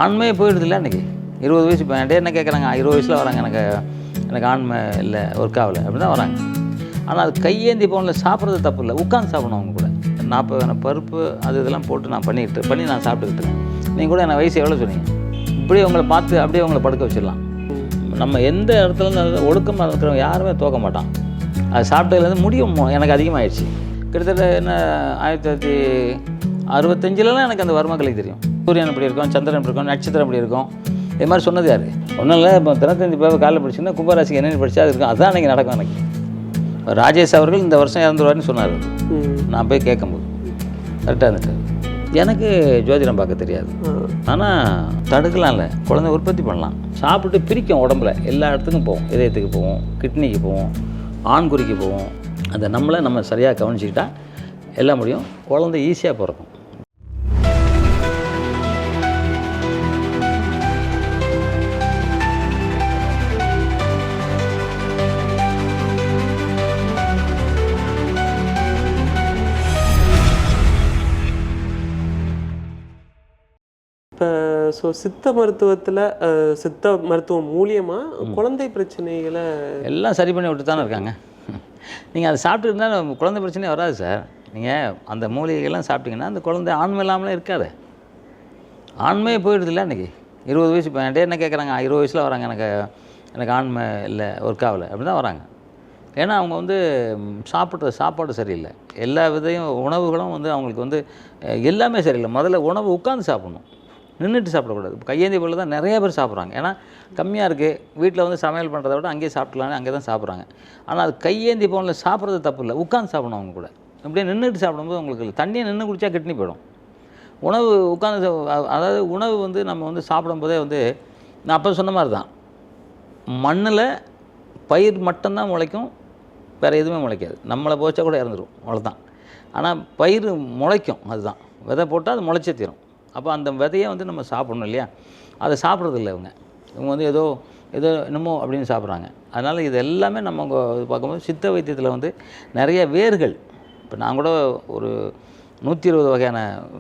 ஆண்மையே போயிடுதில்ல அன்றைக்கி. 20 வயசு இப்போ என்கிட்ட என்ன கேட்குறாங்க, 20 வயசில் வராங்க, எனக்கு ஆண்மை இல்லை, ஒர்க் ஆகலை அப்படி தான் வராங்க. ஆனால் அது கையேந்தி போனில் சாப்பிட்றது தப்பு இல்லை, உட்காந்து சாப்பிடணும். அவங்க கூட 40 பருப்பு அது இதெல்லாம் போட்டு நான் பண்ணி நான் சாப்பிட்டுக்கிட்டேன். நீங்கள் கூட எனக்கு வயசு எவ்வளோ சொன்னீங்க, இப்படியே உங்களை பார்த்து அப்படியே உங்களை படுக்க வச்சிடலாம். நம்ம எந்த இடத்துலேருந்து ஒழுக்கமாக இருக்கிறவங்க யாருமே தோக்க மாட்டான். அது சாப்பிட்டதுலேருந்து முடியும் எனக்கு அதிகமாகிடுச்சு. கிட்டத்தட்ட என்ன 1965லலாம் எனக்கு அந்த வர்மக்கலை தெரியும். சூரியன் எப்படி இருக்கும், சந்திரன் எப்படி இருக்கும், நட்சத்திரம் எப்படி இருக்கும், இது மாதிரி சொன்னது யார்? ஒன்றும் இல்லை, இப்போ தினத்தந்தி பேப்பர் காலையில் படிச்சுன்னா கும்பராசிக்கு என்னென்னு படித்தா அது இருக்கும். அதுதான் அன்றைக்கி நடக்கும். எனக்கு ராஜேஷ் அவர்கள் இந்த வருஷம் இறந்துருவாருன்னு சொன்னார். நான் போய் கேட்கும்போது கரெக்டாக இருந்துட்டு எனக்கு ஜோதிடம் பார்க்க தெரியாது, ஆனால் தடுக்கலாம்ல, குழந்தை உற்பத்தி பண்ணலாம். சாப்பிட்டு பிரிக்கும் உடம்புல எல்லா இடத்துக்கும் போவோம், இதயத்துக்கு போவோம், கிட்னிக்கு போவோம், ஆண்குறிக்கு போவோம். அதை நம்ம சரியாக கவனிச்சிக்கிட்டால் எல்லாம் முடியும். குழந்தை ஈஸியாக பிறக்கும். இப்போ சித்த மருத்துவத்தில் சித்த மருத்துவம் மூலியமாக குழந்தை பிரச்சனைகளை எல்லாம் சரி பண்ணி விட்டு தானே இருக்காங்க. நீங்கள் அதை சாப்பிட்டு இருந்தால் குழந்தை பிரச்சனையே வராது சார். நீங்கள் அந்த மூலிகைகள்லாம் சாப்பிட்டீங்கன்னா அந்த குழந்தை ஆண்மை இல்லாமலே இருக்காது. ஆண்மையே போயிடுதில்ல அன்றைக்கி. 20 வயசு இப்போ என்கிட்ட என்ன கேட்குறாங்க, 20 வயசில் வராங்க, எனக்கு ஆண்மை இல்லை, ஒர்க் ஆகலை அப்படி தான் வராங்க. ஏன்னா அவங்க சாப்பிட்ற சாப்பாடு சரியில்லை, எல்லா விதையும் உணவுகளும் அவங்களுக்கு எல்லாமே சரியில்லை. முதல்ல உணவு உட்காந்து சாப்பிட்ணும், நின்றுட்டு சாப்பிடக்கூடாது. இப்போ கையேந்தி பொருள் தான் நிறைய பேர் சாப்பிட்றாங்க. ஏன்னா கம்மியாக இருக்குது, வீட்டில் சமையல் பண்ணுறத விட அங்கேயே சாப்பிட்லான்னு அங்கே தான் சாப்பிட்றாங்க. ஆனால் அது கையேந்தி போனில் சாப்பிட்றது தப்பு இல்லை, உட்காந்து சாப்பிடணும். அவங்க கூட அப்படியே நின்றுட்டு சாப்பிடும்போது உங்களுக்கு தண்ணியை நின்று குடித்தா கிட்னி போயிடும். உணவு உட்காந்து அதாவது உணவு நம்ம சாப்பிடும்போதே நான் அப்போ சொன்ன மாதிரி தான், மண்ணில் பயிர் மட்டும்தான் முளைக்கும், வேறு எதுவுமே முளைக்காது. நம்மளை போச்சா கூட இறந்துடும், அவ்வளோதான். ஆனால் பயிர் முளைக்கும், அதுதான் விதை போட்டால் அது முளைச்சே தீரும். அப்போ அந்த விதையை நம்ம சாப்பிடணும் இல்லையா? அதை சாப்பிட்றதில்ல இவங்க ஏதோ என்னமோ அப்படின்னு சாப்பிட்றாங்க. அதனால் இது எல்லாமே நம்ம பார்க்கும்போது சித்த வைத்தியத்தில் நிறைய வேர்கள், இப்போ நான் கூட ஒரு 120 வகையான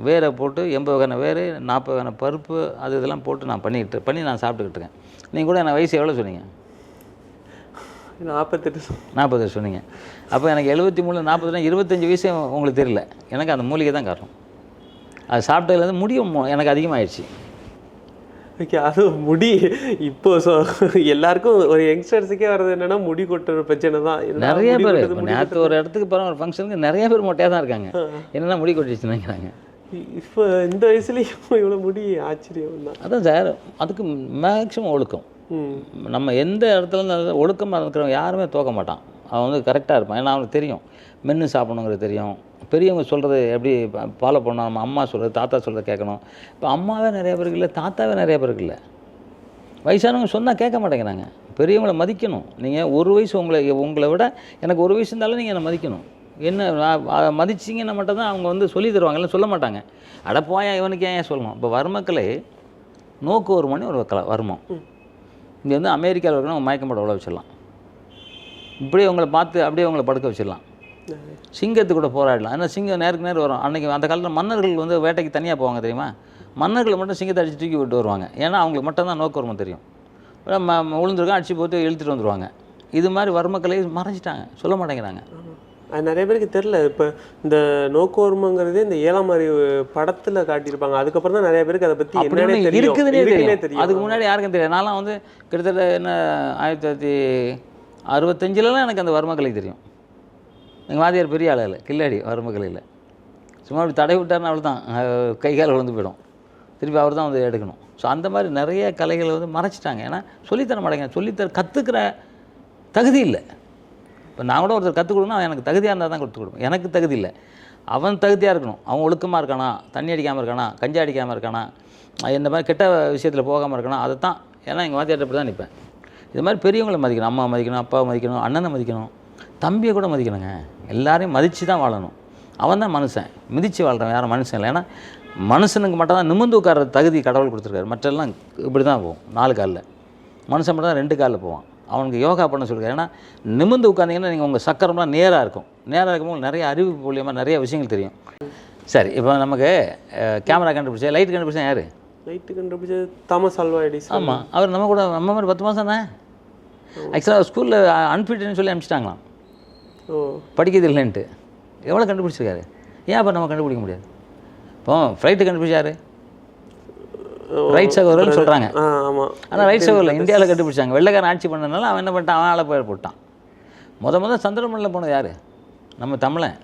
வேரை போட்டு 80 வகையான வேர், 40 வகையான பருப்பு அது இதெல்லாம் போட்டு நான் பண்ணி நான் சாப்பிட்டுக்கிட்டு இருக்கேன். நீங்கள் கூட எனக்கு வயசு எவ்வளோ சொன்னீங்க? 48 சொன்னீங்க. அப்போ எனக்கு 73 40 25 வயசு உங்களுக்கு தெரியல. எனக்கு அந்த மூலிகை தான் காரணம். அது சாப்பிட்டதுலேருந்து முடியும் எனக்கு அதிகமாகிடுச்சு. ஓகே, அது முடி இப்போ எல்லாருக்கும் ஒரு யங்ஸ்டர்ஸுக்கே வர்றது என்னென்னா முடி கொட்டுற பிரச்சனை தான். நிறைய பேர் இப்போ நேற்று ஒரு இடத்துக்கு போகிற ஒரு ஃபங்க்ஷனுக்கு நிறைய பேர் மொட்டையாக தான் இருக்காங்க. என்னென்னா முடி கொட்டிச்சுன்னு நினைக்கிறாங்க. இப்போ இந்த வயசுலேயும் இவ்வளோ முடி ஆச்சரியம் தான். அதான் சார், அதுக்கு மேக்ஸிமம் ஒழுக்கம். நம்ம எந்த இடத்துல ஒழுக்கமாக இருக்கிறவங்க யாருமே தோக்க மாட்டான். அவன் கரெக்டாக இருப்பான். ஏன்னா அவனுக்கு தெரியும் மென்று சாப்பிடணுங்கிறது தெரியும். பெரியவங்க சொல்கிறது எப்படி ஃபாலோ பண்ணணும், நம்ம அம்மா சொல்கிறது தாத்தா சொல்கிறத கேட்கணும். இப்போ அம்மாவே நிறைய பேருக்கு இல்லை, தாத்தாவே நிறைய பேருக்கு இல்லை. வயசானவங்க சொன்னால் கேட்க மாட்டேங்கிறாங்க. பெரியவங்களை மதிக்கணும். நீங்கள் ஒரு வயசு உங்களை விட எனக்கு ஒரு வயசு இருந்தாலும் நீங்கள் என்னை மதிக்கணும். என்ன மதிச்சிங்கன்னா மட்டும்தான் அவங்க சொல்லி தருவாங்க, இல்லை சொல்ல மாட்டாங்க. அடப்போயா இவனுக்கு ஏன் சொல்லணும். இப்போ வர்மக்கலை நோக்கு ஒரு மணி ஒரு வர்மம். இங்கே அமெரிக்காவில் இருக்கணும் மயக்கம் போட உள்ள வச்சிடலாம், இப்படியே உங்களை பார்த்து அப்படியே உங்களை படுக்க வச்சிடலாம். சிங்கத்து கூட போராடலாம். ஏன்னா சிங்கம் நேருக்கு நேர் வரும். அன்றைக்கி அந்த காலத்தில் மன்னர்கள் வேட்டைக்கு தனியாக போவாங்க தெரியுமா? மன்னர்களை மட்டும் சிங்கத்தை அடித்து தூக்கி விட்டு வருவாங்க. ஏன்னா அவங்களுக்கு மட்டும்தான் நோக்கு வருமோ தெரியும். உளுந்துருக்கோம் அடித்து போட்டு இழுத்துட்டு வந்துடுவாங்க. இது மாதிரி வர்மக்கலையை மறைச்சிட்டாங்க, சொல்ல மாட்டேங்கிறாங்க. அது நிறைய பேருக்கு தெரில. இப்போ இந்த நோக்கோர்மங்கிறதே இந்த 7ஆம் அறிவு படத்தில் காட்டியிருப்பாங்க. அதுக்கப்புறம் தான் நிறைய பேருக்கு அதை பற்றி இருக்குதுன்னே தெரியும். அதுக்கு முன்னாடி யாருக்கும் தெரியாது. நான்லாம் கிட்டத்தட்ட என்ன 1965லலாம் எனக்கு அந்த வர்மக்கலை தெரியும். எங்கள் வாதியார் பெரிய ஆள் இல்லை, கில்லாடி வர்மக்கலையில். சும்மா அப்படி தடை விட்டார்னு அவள் தான் கை கால் விழுந்து போயிடும். திருப்பி அவர் தான் எடுக்கணும். ஸோ அந்த மாதிரி நிறைய கலைகளை மறைச்சிட்டாங்க. ஏன்னா சொல்லித்தர மாட்டேங்க, கற்றுக்கிற தகுதி இல்லை. இப்போ நான் கூட ஒருத்தர் கற்றுக் கொடுக்கணும், எனக்கு தகுதியாக இருந்தால் தான் கற்றுக் கொடுப்பேன். எனக்கு தகுதி இல்லை, அவன் தகுதியாக இருக்கணும். அவன் ஒழுக்கமாக இருக்கானா, தண்ணி அடிக்காமல் இருக்கானா, கஞ்சா அடிக்காமல் இருக்கானா, இந்த மாதிரி கெட்ட விஷயத்தில் போகாமல் இருக்கானா, அதை தான். ஏன்னா எங்கள் வாத்தியார்ட்ட அப்படி தான் நிற்பேன். இது மாதிரி பெரியவங்களை மதிக்கணும், அம்மா மதிக்கணும், அப்பாவை மதிக்கணும், அண்ணனை மதிக்கணும், தம்பியை கூட மதிக்கணுங்க. எல்லாரையும் மதித்து தான் வாழணும். அவன் தான் மனுஷன். மிதித்து வாழ்கிறவன் யாரும் மனுஷன் இல்லை. ஏன்னா மனுஷனுக்கு மட்டும் தான் நிமிர்ந்து உட்கார தகுதி கடவுள் கொடுத்துருக்காரு. மற்றெல்லாம் இப்படி தான் போகும், 4 காலில். மனுஷன் மட்டும் தான் 2 காலில் போவான். அவனுக்கு யோகா பண்ண சொல்லியிருக்காரு. ஏன்னா நிமிர்ந்து உட்காந்திங்கன்னா நீங்கள் உங்கள் சக்கரம்லாம் நேராக இருக்கும். நேராக இருக்கும்போது நிறைய அறிவு மூலியமாக நிறைய விஷயங்கள் தெரியும். சரி, இப்போ நமக்கு கேமரா கண்டுபிடிச்சா, லைட் கண்டுபிடிச்சா யார்? லைட்டு கண்டுபிடிச்சது தாமஸ் ஆல்வா எடிசன். ஆமாம், அவர் நம்ம கூட நம்ம மாதிரி 10 மாதம் தானே. ஆக்சுவலாக ஸ்கூலில் அன்ஃபிட்னு சொல்லி அனுப்பிச்சிட்டாங்களாம், படிக்கிறது இல்லைன்ட்டு. எவ்வளோ கண்டுபிடிச்சிருக்காரு, ஏன் அப்போ நம்ம கண்டுபிடிக்க முடியாது? இப்போ ஃப்ளைட்டு கண்டுபிடிச்சாரு ரைட் சகோதரர்னு சொல்கிறாங்க. ஆமாம், ஆனால் ரைட் சகோதரில் இந்தியாவில் கண்டுபிடிச்சாங்க. வெள்ளைக்காரன் ஆட்சி பண்ணதுனால அவன் என்ன பண்ணிட்டான், அவன் ஆளை பேர் போட்டான். முத சந்திரமண்டலம் போனது யார்? நம்ம தமிழன்.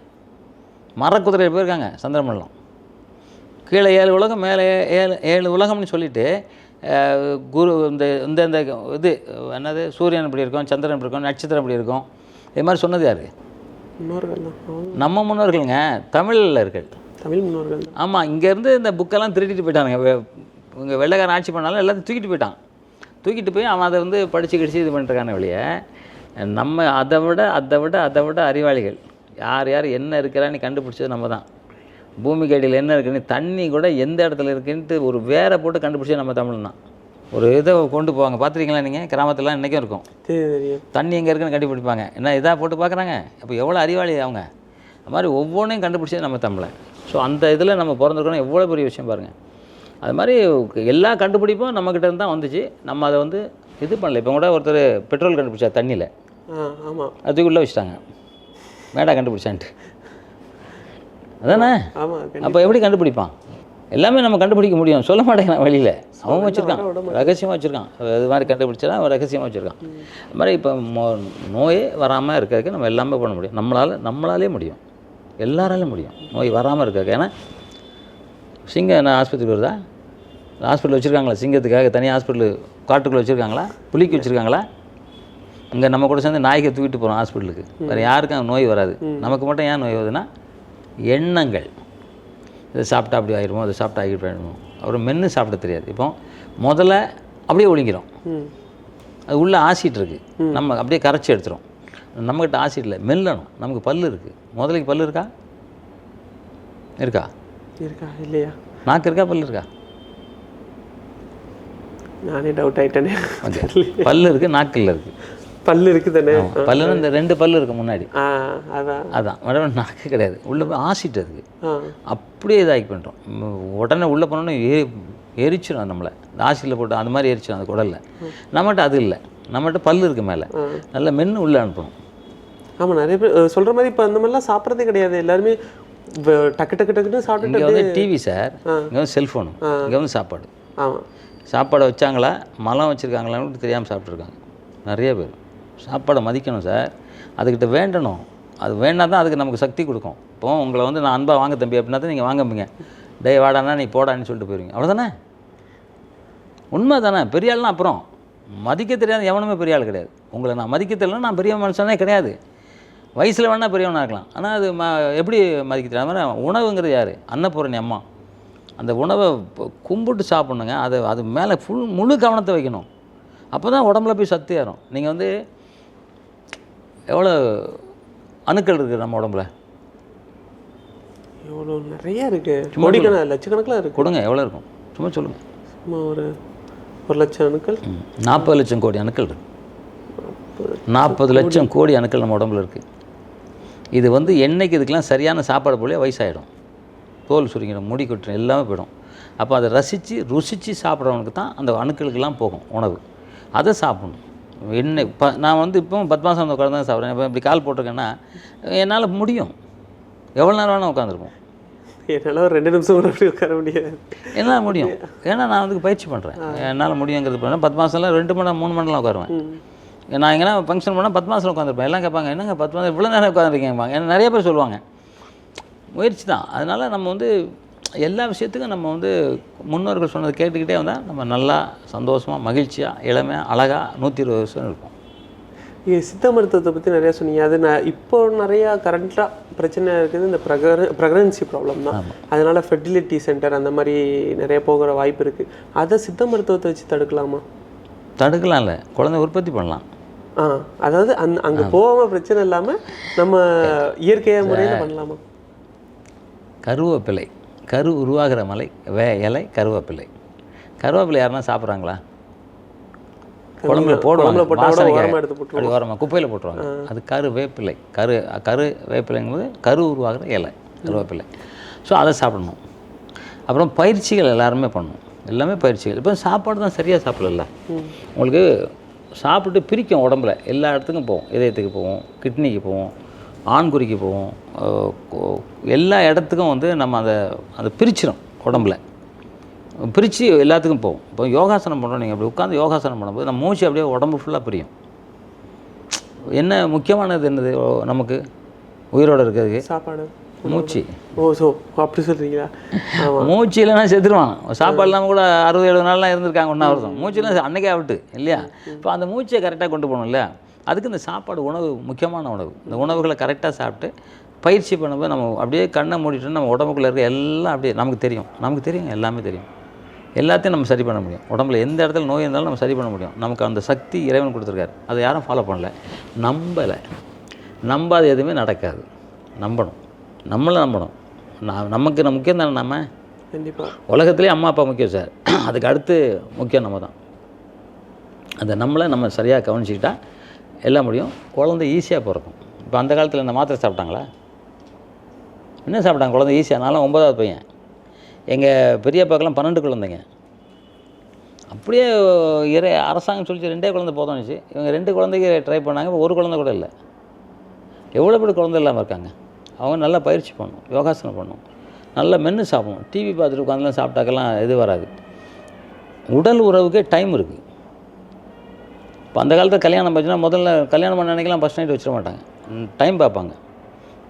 மரக்குதிரை போயிருக்காங்க சந்திரமண்டலம். கீழே 7 உலகம், மேலே 7 உலகம்னு சொல்லிட்டு குரு இந்த இந்த இந்த இது என்னது, சூரியன் இப்படி இருக்கும், சந்திரன் இப்படி இருக்கும், நட்சத்திரம் இப்படி இருக்கும், இது மாதிரி சொன்னது யார்? நம்ம முன்னோர்களுங்க, தமிழர்கள், தமிழ் முன்னோர்கள். ஆமாம், இங்கேருந்து இந்த புக்கெல்லாம் திருட்டிட்டு போயிட்டானுங்க. இங்கே வெள்ளைக்காரன் ஆட்சி பண்ணாலும் எல்லாத்தையும் தூக்கிட்டு போயிட்டான். தூக்கிட்டு போய் அவன் அதை வந்து படித்து கிடிச்சு இது பண்ணிட்டுருக்கான வெளியே. நம்ம அதை விட அறிவாளிகள். யார் என்ன இருக்கிறான்னு கண்டுபிடிச்சது நம்ம தான். பூமிக்கு அடியில் என்ன இருக்குன்னு, தண்ணி கூட எந்த இடத்துல இருக்குன்ட்டு ஒரு வேரை போட்டு கண்டுபிடிச்சது நம்ம தமிழ் தான். ஒரு இதை கொண்டு போவாங்க, பார்த்துருக்கீங்களா நீங்கள்? கிராமத்துலாம் இன்றைக்கும் இருக்கும், தண்ணி எங்கே இருக்குன்னு கண்டுபிடிப்பாங்க. என்ன இதாக போட்டு பார்க்குறாங்க. அப்போ எவ்வளோ அறிவாளி அவங்க. அது மாதிரி ஒவ்வொன்றையும் கண்டுபிடிச்சது நம்ம தமிழை. ஸோ அந்த இதில் நம்ம பிறந்திருக்கணும், எவ்வளோ பெரிய விஷயம் பாருங்கள். அது மாதிரி எல்லா கண்டுபிடிப்பும் நம்மக்கிட்ட இருந்து தான் வந்துச்சு. நம்ம அதை வந்து இது பண்ணல. இப்போ கூட ஒருத்தர் பெட்ரோல் கண்டுபிடிச்சார் தண்ணியில். ஆமாம், அதுக்குள்ளே வச்சுட்டாங்க, மேடா கண்டுபிடிச்சான்ட்டு. அதானே? அப்போ எப்படி கண்டுபிடிப்பான்? எல்லாமே நம்ம கண்டுபிடிக்க முடியும், சொல்ல மாட்டேங்கிறான் வெளியில். அவன் வச்சுருக்கான், ரகசியமாக வச்சுருக்கான். அது மாதிரி கண்டுபிடிச்சா அவன் ரகசியமாக வச்சுருக்கான். அது மாதிரி இப்போ நோயே வராமல் இருக்கிறதுக்கு நம்ம எல்லாமே பண்ண முடியும். நம்மளாலே முடியும், எல்லாராலையும் முடியும் நோய் வராமல் இருக்கிறதுக்கு. ஏன்னா சிங்கம் என்ன ஆஸ்பத்திரிக்கு வருதா? ஹாஸ்பிட்டல் வச்சுருக்காங்களா சிங்கத்துக்காக? தனியாக ஹாஸ்பிட்டல் காட்டுக்குள்ளே வச்சுருக்காங்களா? புலிக்கு வச்சுருக்காங்களா? இங்கே நம்ம கூட சேர்ந்து நாய்க்கு தூக்கிட்டு போகிறோம் ஹாஸ்பிட்டலுக்கு. வேறு யாருக்கும் அங்கே நோய் வராது, நமக்கு மட்டும் ஏன் நோய் வருதுன்னா எண்ணங்கள். இதை சாப்பிட்டா அப்படி ஆகிடுமோ, அதை சாப்பிட்டா ஆகிடுமோ. அப்புறம் மென்று சாப்பிட தெரியாது. இப்போ முதல்ல அப்படியே ஒழிக்கிறோம், அது உள்ளே ஆசிட் இருக்குது, நம்ம அப்படியே கரைச்சி எடுத்துரும். நம்மக்கிட்ட ஆசிட் இல்லை, மெல்லணும். நமக்கு பல் இருக்குது, முதலைக்கு பல் இருக்கா? இருக்கா இல்லையா? நாக்கு இருக்கா, பல் இருக்கா? நானே டவுட் ஆகிட்டேனே. பல் இருக்குது, நாக்கில் இருக்குது. பல் இருக்குது தானே? பல்லுன்னு இந்த 2 பல் இருக்குது முன்னாடி, அதான் மேடம். நாக்கு கிடையாது, உள்ளே போய் ஆசிட் இருக்குது, அப்படியே இதாகி பண்ணுறோம். உடனே உள்ளே போனோன்னு எரிச்சிடும் நம்மளை. இந்த ஆசிட்டில் போட்டு அந்த மாதிரி எரிச்சிடும் அந்த குடலில். நம்மகிட்ட அது இல்லை, நம்மகிட்ட பல் இருக்குது மேலே, நல்லா மென்று உள்ளே அனுப்பணும். ஆமாம், நிறைய பேர் சொல்கிற மாதிரி இப்போ அந்த மாதிரிலாம் சாப்பிட்றதே கிடையாது. எல்லாருமே டக்கு டக்குன்னு சாப்பிட்டு. இங்கே வந்து டிவி சார், இங்கே வந்து செல்ஃபோனு, இங்கே வந்து சாப்பாடு. ஆமாம், சாப்பாடை வச்சாங்களா மலம் வச்சுருக்காங்களான்னு தெரியாமல் சாப்பிட்ருக்காங்க நிறைய பேர். சாப்பாடை மதிக்கணும் சார், அதுக்கிட்ட வேண்டணும். அது வேணா தான் அதுக்கு நமக்கு சக்தி கொடுக்கும். இப்போது உங்களை வந்து நான் அன்பாக வாங்க தம்பி அப்படின்னா தான் நீங்கள் வாங்கம்பிங்க. டே வாடானா நீ போடான்னு சொல்லிட்டு போயிருவீங்க, அவ்வளோதானே? உண்மை தானே? பெரிய ஆள்னா அப்புறம் மதிக்க தெரியாது எவனுமே பெரிய ஆள் கிடையாது. உங்களை நான் மதிக்க தெரியலன்னா நான் பெரிய மனுஷனே கிடையாது. வயசில் வேணால் பெரியவனாக இருக்கலாம், ஆனால் அது எப்படி மதிக்க தெரியாத மாதிரி. உணவுங்கிறது யார்? அன்னபூரணி அம்மா. அந்த உணவை கும்பிட்டு சாப்பிட்ணுங்க. அது மேலே முழு கவனத்தை வைக்கணும். அப்போ தான் உடம்புல போய் சத்து ஏறும். நீங்கள் வந்து எவ்வளோ அணுக்கள் இருக்குது நம்ம உடம்புல? எவ்வளோ நிறையா இருக்குது, கோடிக்கணக்கில் லட்சக்கணக்கில் இருக்குது. கொடுங்க, எவ்வளோ இருக்கும் சும்மா சொல்லுங்கள். சும்மா ஒரு 1,00,000 அணுக்கள், 40 லட்சம் கோடி அணுக்கள் இருக்குது. 40 லட்சம் கோடி அணுக்கள் நம்ம உடம்புல இருக்குது. இது வந்து என்னைக்கு இதுக்கெல்லாம் சரியான சாப்பாடு போல வயசாகிடும், தோல் சுருங்கிடும், முடி கொட்டிடும், எல்லாமே போயிடும். அப்போ அதை ருசித்து சாப்பிட்றவனுக்கு தான் அந்த அணுக்களுக்கெல்லாம் போகும் உணவு. அதை சாப்பிடணும். என்ன நான் வந்து இப்போ 10 மாதம் அந்த உட்காந்து தான் சாப்பிட்றேன். இப்போ இப்படி கால் போட்டிருக்கேன்னா என்னால் முடியும், எவ்வளோ நேரம் வேணால் உட்காந்துருப்போம். என்னால் ஒரு 2 நிமிஷம் கூட அப்படி உட்கார முடியாது. என்னால் முடியும், ஏன்னா நான் வந்து பயிற்சி பண்ணுறேன். என்னால் முடியுங்கிறது பண்ணேன். 10 மாதம்லாம் 2 மணி நேரம் 3 மணி நேரம் உட்காருவேன். நான் எங்கன்னா ஃபங்க்ஷன் பண்ணால் 10 மாதம் உட்காந்துருப்பேன். எல்லாம் கேட்பாங்க, என்னங்க 10 மாதம் இவ்வளோ நேரம் உட்காந்துருக்கீங்கப்பாங்க. ஏன்னா நிறைய பேர் சொல்லுவாங்க. முயற்சி தான். அதனால் நம்ம வந்து எல்லா விஷயத்துக்கும் நம்ம வந்து முன்னோர்கள் சொன்னதை கேட்டுக்கிட்டே வந்தால் நம்ம நல்லா சந்தோஷமாக மகிழ்ச்சியாக இளமையாக அழகாக 120 வருஷம் இருப்போம். சித்த மருத்துவத்தை பற்றி நிறையா சொன்னீங்க. அது இப்போ நிறையா கரண்ட்டாக பிரச்சனை இருக்குது, இந்த ப்ரெக்னன்சி ப்ராப்ளம் தான். அதனால் ஃபெர்டிலிட்டி சென்டர் அந்த மாதிரி நிறைய போகிற வாய்ப்பு இருக்குது. அதை சித்த மருத்துவத்தை வச்சு தடுக்கலாமா? தடுக்கலாம்ல, குழந்தை உற்பத்தி பண்ணலாம். அதாவது அங்கே போகாமல் பிரச்சனை இல்லாமல் நம்ம இயற்கையாக முறையில் பண்ணலாமா? கருவேப்பிலை, கரு உருவாகிற இலை கருவேப்பிலை. கருவேப்பிலை யாருன்னா சாப்பிட்றாங்களா? குழம்புல போடுவாங்க, அப்படி ஓரமாக குப்பையில் போட்டுருவாங்க. அது கருவேப்பிலை. கருவேப்பிலைங்கும்போது கரு உருவாகிற இலை கருவேப்பிலை. ஸோ அதை சாப்பிடணும். அப்புறம் பயிற்சிகள் எல்லாருமே பண்ணணும். எல்லாமே பயிற்சிகள். இப்போ சாப்பாடு தான் சரியாக சாப்பிடல. உங்களுக்கு சாப்பிட்டு பிரிக்கும் உடம்புல, எல்லா இடத்துக்கும் போவோம். இதயத்துக்கு போவோம், கிட்னிக்கு போவோம், ஆண்குறிக்கு போவோம், எல்லா இடத்துக்கும் வந்து நம்ம அதை பிரிச்சிடும் உடம்புல, பிரித்து எல்லாத்துக்கும் போவோம். இப்போ யோகாசனம் பண்ணுறோம், நீங்கள் அப்படி உட்காந்து யோகாசனம் பண்ணும்போது நம்ம மூச்சு அப்படியே உடம்பு ஃபுல்லாக பிரியும். என்ன முக்கியமானது என்னது நமக்கு உயிரோடு இருக்கிறதுக்கு? சாப்பாடு, மூச்சு. அப்படி சொல்கிறீங்களா? மூச்சு இல்லைன்னா செத்துருவான். சாப்பாடு இல்லாமல் கூட 60-70 நாள்லாம் இருந்திருக்காங்க, 1 வருஷம். மூச்சுலாம் அன்றைக்கே ஆகிட்டு இல்லையா? இப்போ அந்த மூச்சை கரெக்டாக கொண்டு போகணும் இல்லையா? அதுக்கு இந்த சாப்பாடு, உணவு முக்கியமான உணவு. இந்த உணவுகளை கரெக்டாக சாப்பிட்டு பயிற்சி பண்ணும்போது நம்ம அப்படியே கண்ணை மூடிட்டு நம்ம உடம்புக்குள்ளே இருக்க எல்லாம் அப்படியே நமக்கு தெரியும், எல்லாமே தெரியும். எல்லாத்தையும் நம்ம சரி பண்ண முடியும். உடம்புல எந்த இடத்துல நோய் இருந்தாலும் நம்ம சரி பண்ண முடியும். நமக்கு அந்த சக்தி இறைவன் கொடுத்துருக்காரு. அதை யாரும் ஃபாலோ பண்ணல, நம்பாது எதுவுமே நடக்காது. நம்பணும், நம்மளை நம்பணும். நமக்கு முக்கியம் தானே. நம்ம கண்டிப்பாக உலகத்துலேயே அம்மா அப்பா முக்கியம் சார். அதுக்கு அடுத்து முக்கியம் நம்ம தான். அந்த நம்மளை நம்ம சரியாக கவனிச்சிக்கிட்டால் எல்லாம் முடியும். குழந்தை ஈஸியாக பிறக்கும். இப்போ அந்த காலத்தில் இந்த மாத்திரை சாப்பிட்டாங்களா? என்ன சாப்பிட்டாங்க? குழந்தை ஈஸியாக. நானும் 9வது பையன். எங்கள் பெரியப்பாக்கெல்லாம் 12 குழந்தைங்க. அப்படியே அரசாங்கம் சொல்லிச்சு 2 குழந்தை போதும்னுச்சு. இவங்க 2 குழந்தைக்கு ட்ரை பண்ணாங்க. இப்போ 1 குழந்தை கூட இல்லை. எவ்வளோ பேர் குழந்தை இல்லாமல் இருக்காங்க? அவங்க நல்லா பயிற்சி பண்ணணும், யோகாசனம் பண்ணணும், நல்லா மென்று சாப்பிடணும். டிவி பார்த்துட்டு உட்காந்துலாம் சாப்பிட்டாக்கெல்லாம் இது வராது. உடல் உறவுக்கே டைம் இருக்குது. இப்போ அந்த காலத்தில் கல்யாணம் பார்த்திங்கன்னா முதல்ல கல்யாணம் பண்ண அன்றைக்கெல்லாம் ஃபஸ்ட் நைட் வச்சிட மாட்டாங்க, டைம் பார்ப்பாங்க.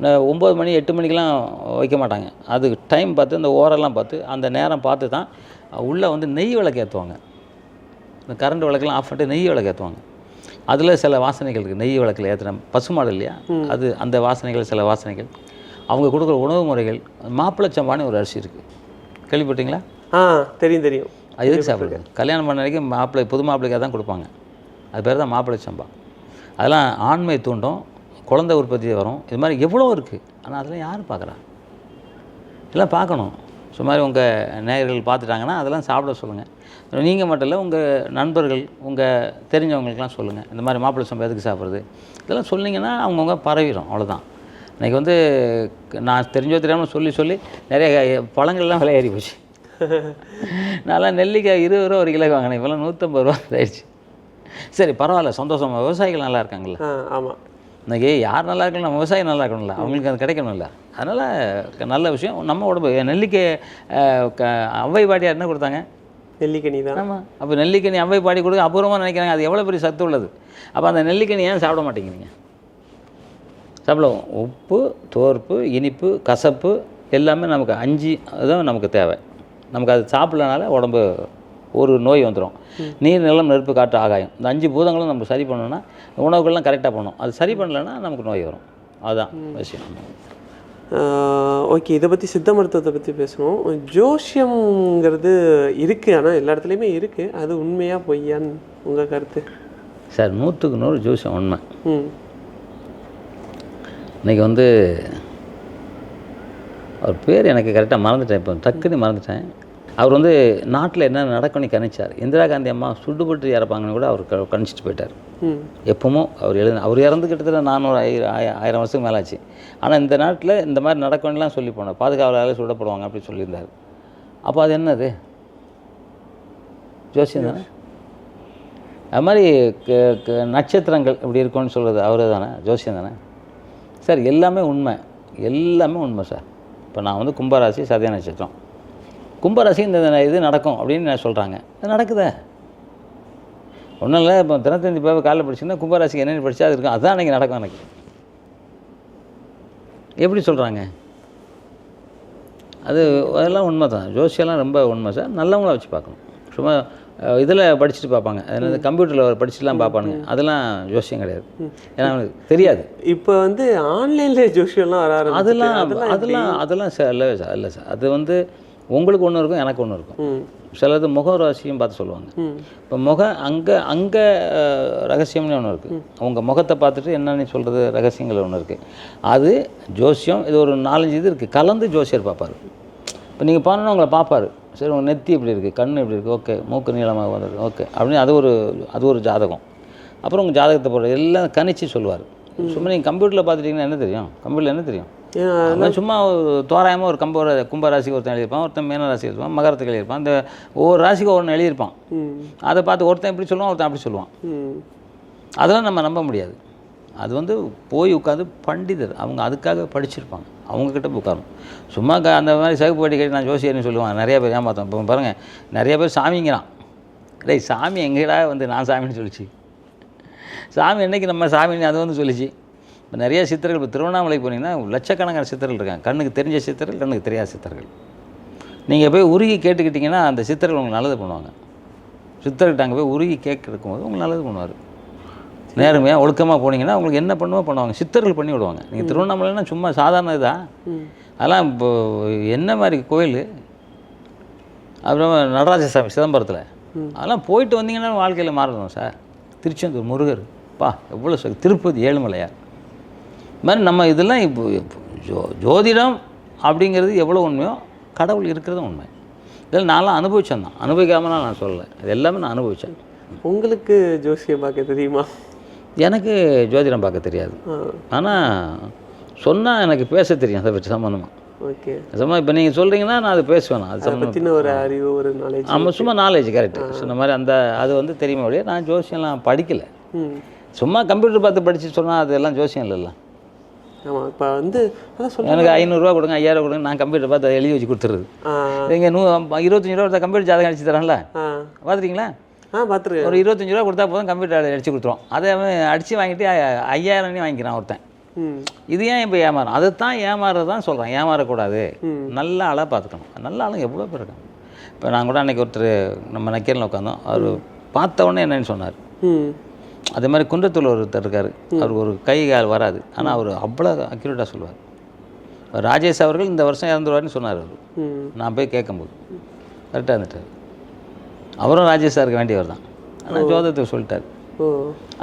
9 மணி 8 மணிக்கெலாம் வைக்க மாட்டாங்க. அதுக்கு டைம் பார்த்து இந்த ஓரெல்லாம் பார்த்து அந்த நேரம் பார்த்து தான் உள்ளே வந்து நெய் விளக்கு ஏற்றுவாங்க. இந்த கரண்ட் விளக்கெல்லாம் ஆஃப் பண்ணிட்டு நெய் விளக்கு ஏற்றுவாங்க. அதில் சில வாசனைகள் இருக்குது. நெய் விளக்கில் ஏற்றுன பசுமாடு இல்லையா, அது அந்த வாசனைகள், சில வாசனைகள், அவங்க கொடுக்குற உணவு முறைகள். மாப்பிளச்சம்பான்னு ஒரு அரிசி இருக்குது, கேள்விப்பட்டீங்களா? தெரியும். அது எதுக்கு சாப்பிடுங்க? கல்யாணம் பண்ண வரைக்கும் புது மாப்பிள்ளைக்காக தான் கொடுப்பாங்க. அது பேர் தான் மாப்பிளச்சம்பா. அதெல்லாம் ஆண்மை தூண்டும், குழந்தை உற்பத்தி வரும். இது மாதிரி எவ்வளோ இருக்குது. ஆனால் அதெல்லாம் யார் பார்க்குறா? எல்லாம் பார்க்கணும். சுமாரி உங்கள் நேயர்கள் பார்த்துட்டாங்கன்னா அதெல்லாம் சாப்பிட சொல்லுங்கள். நீங்கள் மட்டும் இல்லை, உங்கள் நண்பர்கள், உங்கள் தெரிஞ்சவங்களுக்கெல்லாம் சொல்லுங்கள். இந்த மாதிரி மாப்பிள்ளை சம்பா எதுக்கு சாப்பிட்றது, இதெல்லாம் சொன்னீங்கன்னா அவங்கவுங்க பரவிடும். அவ்வளோதான். இன்றைக்கி வந்து நான் தெரியாமல் சொல்லி நிறைய பழங்கள்லாம் விலை ஏறி போச்சு. நான்லாம் நெல்லிக்காய் 20 ரூபா 1 கிலோ வாங்கினேன். இப்போலாம் 150 ரூபா ஆயிடுச்சு. சரி, பரவாயில்ல, சந்தோஷமாக. விவசாயிகள் நல்லா இருக்காங்களா? ஆமாம். இன்றைக்கி யார் நல்லா இருக்கணும், நம்ம விவசாயம் நல்லா இருக்கணும்ல, அவங்களுக்கு அது கிடைக்கணும்ல. அதனால் நல்ல விஷயம். நம்ம உடம்பு நெல்லிக்காய் அவ்வை பாட்டியார் என்ன கொடுத்தாங்க? நெல்லிக்கனி தான். ஆமாம். அப்போ நெல்லிக்கனி அவ்வை பாடி கொடுக்க அபூர்வமாக நினைக்கிறாங்க. அது எவ்வளோ பெரிய சத்து உள்ளது. அப்போ அந்த நெல்லிக்கனி ஏன் சாப்பிட மாட்டேங்கிறீங்க? சாப்பிடுவோம். உப்பு, தோர்ப்பு, இனிப்பு, கசப்பு எல்லாமே நமக்கு 5 அதுதான் நமக்கு தேவை. நமக்கு அது சாப்பிட்லனால உடம்பு ஒரு நோய் வந்துடும். நீர், நிலம், நெருப்பு, காற்று, ஆகாயம், இந்த 5 பூதங்களும் நம்ம சரி பண்ணணும்னா உணவுகள்லாம் கரெக்டாக பண்ணணும். அது சரி பண்ணலைன்னா நமக்கு நோய் வரும். அதுதான் விஷயம். ஓகே, இதை பற்றி சித்த மருத்துவத்தை பற்றி பேசணும். ஜோசியம்ங்கிறது இருக்குது, ஆனால் எல்லா இடத்துலையுமே இருக்குது. அது உண்மையாக பொய்யான்னு உங்கள் கருத்து? சார், 100க்கு 100 ஜோசியம் உண்மை. இன்றைக்கி வந்து அவர் பேர் எனக்கு கரெக்டாக மறந்துட்டேன், இப்போ டக்குன்னு மறந்துட்டேன். அவர் வந்து நாட்டில் என்ன நடக்கும்னு கணிச்சார். இந்திரா காந்தி அம்மா சுட்டுப்பட்டு இறப்பாங்கன்னு கூட அவர் கணிச்சிட்டு போயிட்டார். எப்பவுமோ அவர் இறந்து கிட்டத்தட்ட 400-1000 வருஷத்துக்கு மேலே ஆச்சு. ஆனால் இந்த நாட்டில் இந்த மாதிரி நடக்கும்லாம் சொல்லி போனார். பாதுகாவலால் சுடப்படுவாங்க அப்படின்னு சொல்லியிருந்தார். அப்போ அது என்னது? ஜோசியம் தானே. அது மாதிரி நட்சத்திரங்கள் இப்படி இருக்கும்னு சொல்கிறது அவரு தானே, ஜோசியம் தானே சார். எல்லாமே உண்மை சார். இப்போ நான் வந்து கும்பராசி, சதய நட்சத்திரம். கும்பராசி இந்த இது நடக்கும் அப்படின்னு நான் சொல்கிறாங்க. அது நடக்குதே. ஒன்றும் இல்லை. இப்போ தினத்தந்தி பேப்பை காலையில் படிச்சுன்னா கும்பராசிக்கு என்னென்னு படித்தா அது இருக்கும். அதுதான் அன்றைக்கி நடக்கும். எனக்கு எப்படி சொல்கிறாங்க? அதெல்லாம் உண்மை தான். ஜோசியெல்லாம் ரொம்ப உண்மை சார். நல்லவங்கள வச்சு பார்க்கணும். சும்மா இதில் படிச்சுட்டு பார்ப்பாங்க, அதாவது கம்ப்யூட்டரில் படிச்சுட்டுலாம் பார்ப்பானுங்க. அதெல்லாம் ஜோசியம் கிடையாது. ஏன்னா அவனுக்கு தெரியாது. இப்போ வந்து ஆன்லைனில் ஜோசியம்லாம் வர அதெல்லாம் சார் இல்லவே சார், இல்லை சார். அது வந்து உங்களுக்கு ஒன்று இருக்கும், எனக்கு ஒன்று இருக்கும். சிலது முக ராசியும் பார்த்து சொல்லுவாங்க. இப்போ அங்கே ரகசியம்னு ஒன்று இருக்குது. அவங்க முகத்தை பார்த்துட்டு என்னன்னு சொல்கிறது ரகசியங்கள் ஒன்று இருக்குது. அது ஜோசியம். இது ஒரு 4-5 இது இருக்குது. கலந்து ஜோசியர் பார்ப்பார். இப்போ நீங்கள் பண்ணணும், உங்களை பார்ப்பார். சரி, உங்கள் நெத்தி இப்படி இருக்குது, கண் இப்படி இருக்குது, ஓகே, மூக்கு நீளமாக வந்துருக்கு, ஓகே அப்படின்னு அது ஒரு ஜாதகம். அப்புறம் உங்கள் ஜாதகத்தை போடுற எல்லாம் கணிச்சு சொல்லுவார். சும்மா நீங்கள் கம்ப்யூட்டரில் பார்த்துட்டிங்கன்னா என்ன தெரியும்? கம்ப்யூட்டரில் என்ன தெரியும்? அவன் சும்மா தோராயமாக ஒரு கும்ப ராசிக்கு ஒருத்தன் எழுதியிருப்பான், ஒருத்தன் மீன ராசி எழுதியிருப்பான், மகரத்துக்கு எழுதியிருப்பான். இந்த ஒவ்வொரு ராசிக்கு ஒன்று எழுதியிருப்பான். அதை பார்த்து ஒருத்தன் இப்படி சொல்லுவான், ஒருத்தன் அப்படி சொல்லுவான். அதெல்லாம் நம்ம நம்ப முடியாது. அது வந்து போய் உட்காந்து பண்டிதர் அவங்க அதுக்காக படிச்சிருப்பாங்க, அவங்கக்கிட்ட போய் உட்காரணும். சும்மா அந்த மாதிரி சகுப்பு வட்டி கட்டி நான் ஜோசியர்னு சொல்லுவாங்க. நிறைய பேர் ஏமாத்தோம். இப்போ பாருங்கள், நிறைய பேர் சாமிங்கிறான். டேய், சாமி எங்கேடா வந்து நான் சாமின்னு சொல்லிச்சு? சாமி என்றைக்கு நம்ம சாமின்னு அது வந்து சொல்லிச்சு. இப்போ நிறைய சித்தர்கள், இப்போ திருவண்ணாமலைக்கு போனீங்கன்னா லட்சக்கணக்கான சித்தர்கள் இருக்காங்க. கண்ணுக்கு தெரிஞ்ச சித்தர்கள், கண்ணுக்கு தெரியாத சித்தர்கள். நீங்கள் போய் உருகி கேட்டுக்கிட்டிங்கன்னா அந்த சித்தர்கள் உங்களுக்கு நல்லது பண்ணுவாங்க. சித்தர்கிட்ட அங்கே போய் உருகி கேட்கும் போது உங்களுக்கு நல்லது பண்ணுவார். நேர்மையாக ஒழுக்கமாக போனீங்கன்னா உங்களுக்கு என்ன பண்ணுவாங்க, சித்தர்கள் பண்ணி விடுவாங்க. நீங்கள் திருவண்ணாமலைன்னா சும்மா சாதாரண இதாக, அதெல்லாம் இப்போ என்ன மாதிரி கோயில். அப்புறம் நடராஜ சாமி சிதம்பரத்தில், அதெல்லாம் போயிட்டு வந்தீங்கன்னா வாழ்க்கையில் மாறணும் சார். திருச்செந்தூர் முருகர், எவ்வளோ திருப்பதி ஏழுமலையார், இது மாதிரி நம்ம இதெல்லாம் இப்போ ஜோதிடம் அப்படிங்கிறது எவ்வளோ உண்மையோ கடவுள் இருக்கிறதும் உண்மை. இதெல்லாம் நான்லாம் அனுபவித்தேன் தான், அனுபவிக்காமலாம் நான் சொல்லலை. இது எல்லாமே நான் அனுபவித்தேன். உங்களுக்கு ஜோசியம் பார்க்க தெரியுமா? எனக்கு ஜோதிடம் பார்க்க தெரியாது, ஆனால் சொன்னால் எனக்கு பேச தெரியும் அதை பற்றி சம்மந்தமாக. ஓகே, சும்மா இப்போ நீங்கள் சொல்கிறீங்கன்னா நான் அதை பேசுவேன். அது சம்மந்தம் ஒரு அறிவு, ஒரு நாலேஜ். ஆமாம், சும்மா நாலேஜ் கரெக்டு சொன்ன மாதிரி அந்த அது வந்து தெரியுமா ஒழிய நான் ஜோசியம்லாம் படிக்கலை. சும்மா கம்ப்யூட்டர் பார்த்து படித்து சொன்னால் அதெல்லாம் ஜோசியம் இல்லைல்ல. ஆமாம், இப்போ வந்து எனக்கு 500 கொடுங்க, 5000 கொடுங்க, நான் கம்ப்யூட்டர் பார்த்து அதை எழுதி வச்சு கொடுத்துருது. நீங்கள் 25 ரூபா கொடுத்தா கம்ப்யூட்டர் ஜாதகம் அடிச்சு தரான்ல, பார்த்துட்டீங்களா? பார்த்துருக்கேன். ஒரு 25 ரூபா கொடுத்தா போதும், கம்ப்யூட்டர் அடிச்சு கொடுத்துருவோம். அதை அவன் அடித்து வாங்கிட்டு 5000 வாங்கிக்கிறான் ஒருத்தன். இது ஏன் இப்போ ஏமாறும்? அதை தான் ஏமாறுறது தான் சொல்கிறேன். ஏமாறக்கூடாது, நல்ல ஆளாக பார்த்துக்கணும். நல்ல ஆளுங்க எவ்வளோ பேர் இருக்காங்க. இப்போ நான் கூட அன்றைக்கி ஒருத்தர் நம்ம நக்கீரில் உட்காந்தோம். அவர் பார்த்த உடனே என்னன்னு சொன்னார். அதே மாதிரி குன்றத்தூர் ஒருத்தர் இருக்கார், அவருக்கு ஒரு கை கால் வராது, ஆனால் அவர் அவ்வளோ அக்யூரேட்டாக சொல்லுவார். ராஜேஷ் அவர்கள் இந்த வருஷம் இறந்துருவார்னு சொன்னார் அவர். நான் போய் கேட்கும்போது கரெக்டாக இருந்துட்டார். அவரும் ராஜேஷ் சாருக்கு வேண்டியவர் தான், ஆனால் ஜோதிடத்தை சொல்லிட்டார்.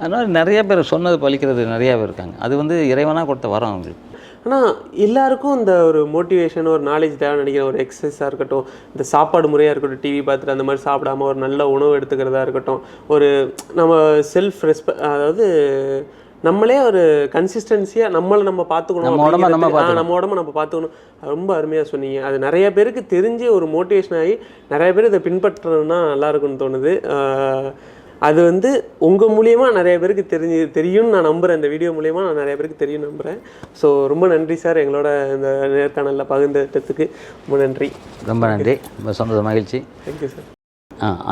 அதனால் நிறைய பேர் சொன்னது பழிக்கிறது நிறையா பேர் இருக்காங்க. அது வந்து இறைவனாக கொடுத்த வரம் அவங்களுக்கு. ஆனால் எல்லாருக்கும் இந்த ஒரு மோட்டிவேஷன், ஒரு நாலேஜ் தேவை நினைக்கிறேன். ஒரு எக்ஸசைஸாக இருக்கட்டும், இந்த சாப்பாடு முறையாக இருக்கட்டும், டிவி பார்த்துட்டு அந்த மாதிரி சாப்பிடாமல் ஒரு நல்ல உணவு எடுத்துக்கிறதா இருக்கட்டும், ஒரு நம்ம செல்ஃப் அதாவது நம்மளே ஒரு கன்சிஸ்டன்சியாக நம்ம பார்த்துக்கணும், நம்ம உடம்பை நம்ம பார்த்துக்கணும். ரொம்ப அருமையாக சொன்னீங்க. அது நிறைய பேருக்கு தெரிஞ்சு ஒரு மோட்டிவேஷன் ஆகி நிறைய பேர் இதை பின்பற்றணும்னா நல்லா இருக்குன்னு தோணுது. அது வந்து உங்கள் மூலியமாக நிறைய பேருக்கு தெரியும்னு நான் நம்புகிறேன். இந்த வீடியோ மூலியமாக நான் நிறைய பேருக்கு தெரியும் நம்புகிறேன். ஸோ ரொம்ப நன்றி சார், எங்களோட இந்த நேர்காணலில் பகிர்ந்ததுக்கு ரொம்ப நன்றி. ரொம்ப நன்றி, ரொம்ப சந்தோஷம், மகிழ்ச்சி. Thank you sir.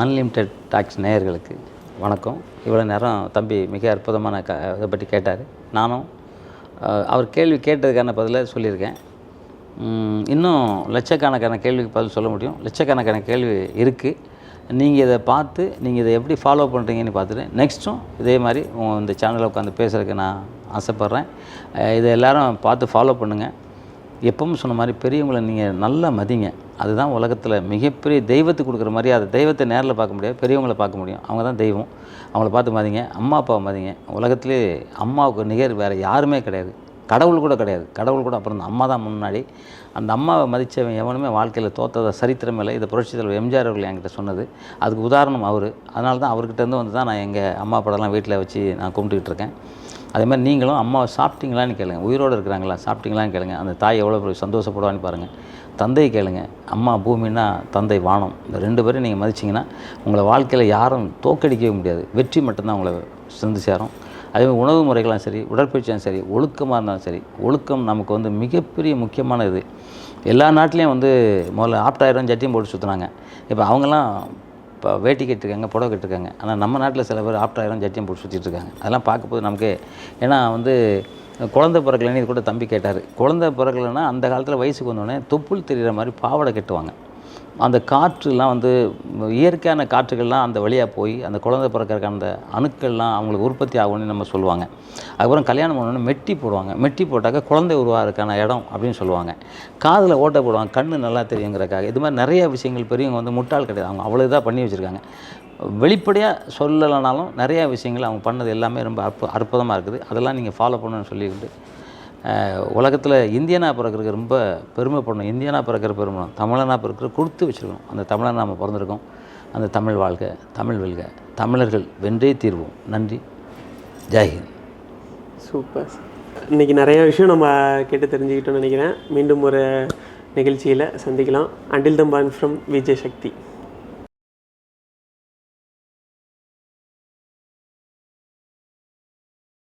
அன்லிமிட்டெட் டாக்ஸ் நேயர்களுக்கு வணக்கம். இவ்வளோ நேரம் தம்பி மிக அற்புதமான இதை பற்றி கேட்டார். நானும் அவர் கேள்வி கேட்டதுக்கான பதிலை சொல்லியிருக்கேன். இன்னும் லட்சக்கணக்கான கேள்விக்கு பதில் சொல்ல முடியும். லட்சக்கணக்கான கேள்வி இருக்குது. நீங்கள் இதை பார்த்து நீங்கள் இதை எப்படி ஃபாலோ பண்ணுறீங்கன்னு பார்த்துட்டு நெக்ஸ்ட்டும் இதே மாதிரி இந்த சேனலில் உட்காந்து பேசுகிறதுக்கு நான் ஆசைப்பட்றேன். இதை எல்லோரும் பார்த்து ஃபாலோ பண்ணுங்கள். எப்பவும் சொன்ன மாதிரி பெரியவங்களை நீங்கள் நல்லா மதிங்க. அதுதான் உலகத்தில் மிகப்பெரிய தெய்வத்துக்கு கொடுக்குற மாதிரி. அதை தெய்வத்தை நேரில் பார்க்க முடியாது, பெரியவங்களை பார்க்க முடியும். அவங்க தான் தெய்வம். அவங்கள பார்த்து மதிங்க. அம்மா அப்பாவை மதிங்க. உலகத்திலே அம்மாவுக்கு நிகர் வேறு யாருமே கிடையாது. கடவுள் கூட கிடையாது. கடவுள் கூட அப்புறம் அம்மா தான் முன்னாடி. அந்த அம்மாவை மதித்தவன் எவனுமே வாழ்க்கையில் தோற்றத சரித்திரம் இல்லை. இதை புரட்சித் தலைவர் எம்ஜிஆர் அவர்கள் என்கிட்ட சொன்னது. அதுக்கு உதாரணம் அவர். அதனால தான் அவர்கிட்டருந்து வந்து தான் நான் எங்கள் அம்மா படம்லாம் வீட்டில் வச்சு நான் கும்பிட்டுக்கிட்டு இருக்கேன். அதே மாதிரி நீங்களும் அம்மாவை சாப்பிட்டீங்களான்னு கேளுங்க. உயிரோடு இருக்கிறாங்களா சாப்பிட்டீங்களான்னு கேளுங்க. அந்த தாய் எவ்வளோ பெரிய சந்தோஷப்படுவான்னு பாருங்கள். தந்தையை கேளுங்க. அம்மா பூமின்னா தந்தை வானம். இந்த 2 பேரும் நீங்கள் மதிச்சிங்கன்னா உங்களை வாழ்க்கையில் யாரும் தோக்கடிக்கவே முடியாது. வெற்றி மட்டும்தான் உங்களை சென்று சேரும். அதேமாதிரி உணவு முறைகளாம் சரி, உடற்பயிற்சியும் சரி, ஒழுக்கமாக இருந்தாலும் சரி. ஒழுக்கம் நமக்கு வந்து மிகப்பெரிய முக்கியமான இது. எல்லா நாட்டிலையும் வந்து முதல்ல ஆப்டாயிரம் ஜட்டியும் போட்டு சுற்றுனாங்க. இப்போ அவங்கெல்லாம் இப்போ வேட்டி கட்டிருக்காங்க, புடவை கட்டிருக்காங்க. ஆனால் நம்ம நாட்டில் சில பேர் ஆப்டாயிரம் ஜட்டியும் போட்டு சுற்றிட்டுருக்காங்க. அதெல்லாம் பார்க்கும்போது நமக்கு, ஏன்னா வந்து குழந்தை பிறக்கலைன்னு இது கூட தம்பி கேட்டார். குழந்தை பிறக்கலைன்னா அந்த காலத்தில் வயசுக்கு வந்தோடனே தொப்புள் தெரிகிற மாதிரி பாவாடை கட்டுவாங்க. அந்த காற்றுலாம் வந்து இயற்கையான காற்றுகள்லாம் அந்த வழியாக போய் அந்த குழந்தை பிறக்கிறதுக்கான அந்த அணுக்கள்லாம் அவங்களுக்கு உற்பத்தி ஆகும்னு நம்ம சொல்லுவாங்க. அதுக்கப்புறம் கல்யாணம் பண்ணோன்னே மெட்டி போடுவாங்க. மெட்டி போட்டாக்க குழந்தை உருவாகிறதுக்கான இடம் அப்படின்னு சொல்லுவாங்க. காதில் ஓட்டை போடுவாங்க, கண்ணு நல்லா தெரியுங்கிறக்காக. இது மாதிரி நிறைய விஷயங்கள் பெரியவங்க வந்து முட்டாள் கிடையாது. அவங்க அவ்வளோ இதாக பண்ணி வச்சுருக்காங்க. வெளிப்படையாக சொல்லலைனாலும் நிறையா விஷயங்கள் அவங்க பண்ணது எல்லாமே ரொம்ப அற்புதமாக இருக்குது. அதெல்லாம் நீங்கள் ஃபாலோ பண்ணணும்னு சொல்லிக்கிட்டு உலகத்தில் இந்தியனாக பிறக்கிறதுக்கு ரொம்ப பெருமைப்படணும். இந்தியனாக பிறக்கிற பெருமை, தமிழனாக பிறக்கிற கொடுத்து வச்சுருக்கணும். அந்த தமிழன் நாம் பிறந்திருக்கோம். அந்த தமிழ் வாழ்க, தமிழ் வெல்க, தமிழர்கள் வென்றே தீர்வோம். நன்றி, ஜெய்ஹிந்த். சூப்பர். இன்றைக்கி நிறைய விஷயம் நம்ம கேட்டு தெரிஞ்சுக்கிட்டோம்னு நினைக்கிறேன். மீண்டும் ஒரு நிகழ்ச்சியில் சந்திக்கலாம். Until then bye from Vijay Sakthi.